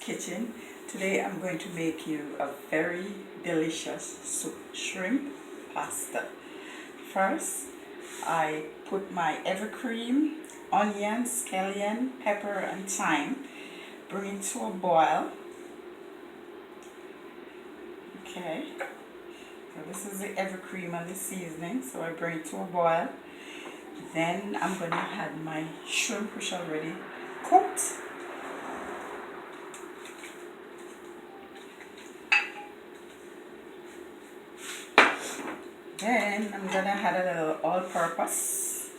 Kitchen. Today I'm going to make you a very delicious shrimp pasta. First, I put my evercream, onion, scallion, pepper and thyme, bring it to a boil. Okay, so this is the evercream and the seasoning, so I bring it to a boil. Then I'm going to add my shrimp which already cooked. Then I'm gonna add a little all-purpose,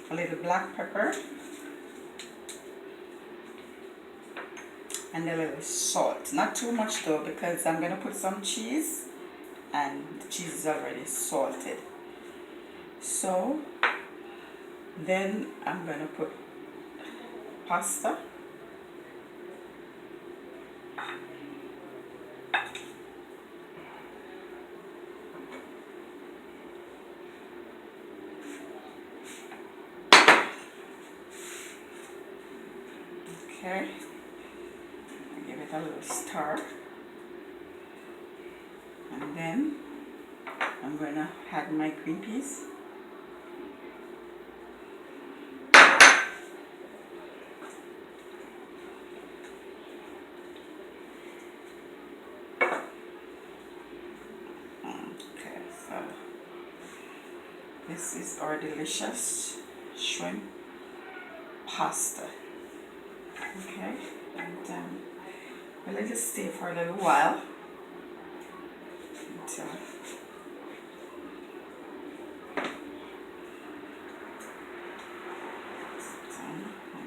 a little black pepper, and a little salt. Not too much though, because I'm gonna put some cheese, and the cheese is already salted. So then I'm gonna put pasta. Okay, give it a little stir, and then I'm gonna add my green peas. Okay, so this is our delicious shrimp pasta. Okay, and we'll let it stay for a little while until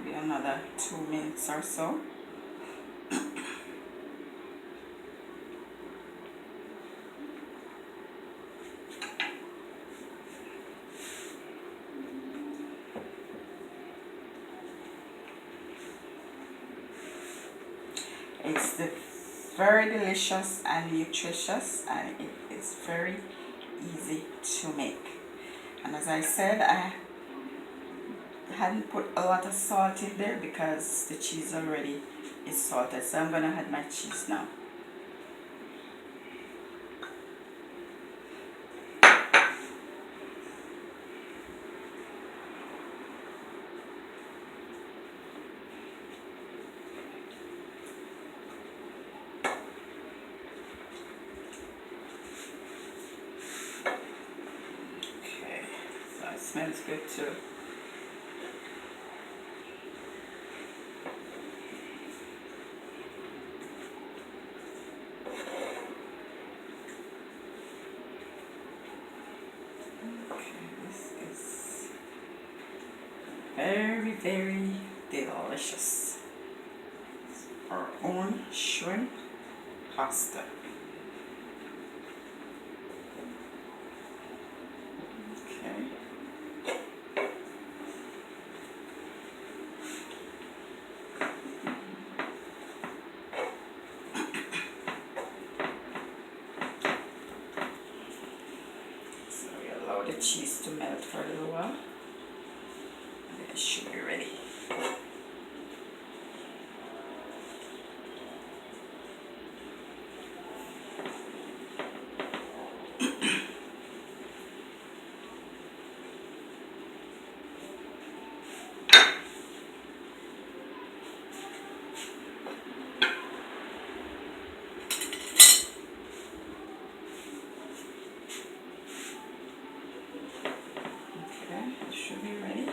maybe another 2 minutes or so. It's very delicious and nutritious, and it is very easy to make. And as I said, I hadn't put a lot of salt in there because the cheese already is salted. So I'm gonna add my cheese now. Okay, so it smells good too. Very delicious. Our own shrimp pasta. Okay. So we allow the cheese to melt for a little while. It should be ready. Okay, it should be ready.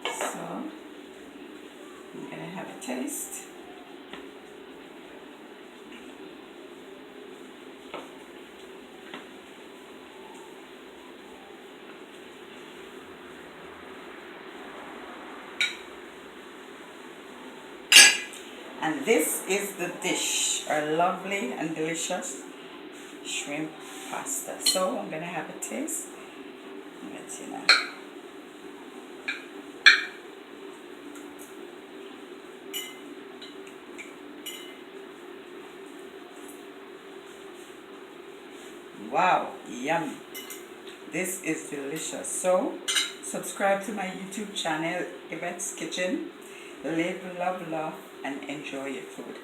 So I'm gonna have a taste. And this is the dish, our lovely and delicious shrimp pasta. So I'm gonna have a taste. Let's see now. Wow, yummy. This is delicious. So Subscribe to my YouTube channel, Yvette's Kitchen. Live, love, love, and enjoy your food.